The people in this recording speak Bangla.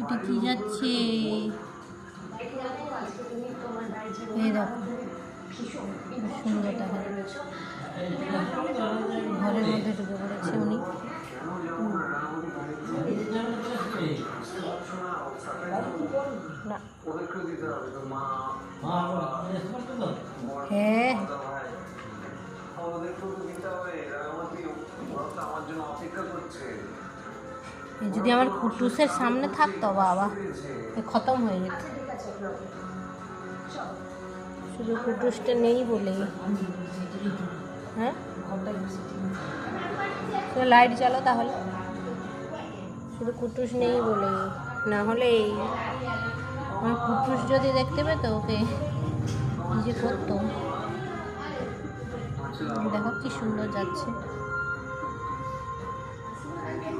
এটা কি যাচ্ছে? এই দেখো সুন্দর দেখা যাচ্ছে। ঘরের মধ্যে ঢুকে পড়েছে উনি। হ্যাঁ যদি আমার কুটুসের সামনে থাকতো বাবা খতম হয়ে যেত। শুধু কুটুসটা নেই বলেই। হ্যাঁ লাইট জ্বালো তাহলে। শুধু কুটুস নেই বলেই, না হলে আমার কুটুস যদি দেখতে পেত ওকে কি যে করতো। দেখো কি সুন্দর যাচ্ছে।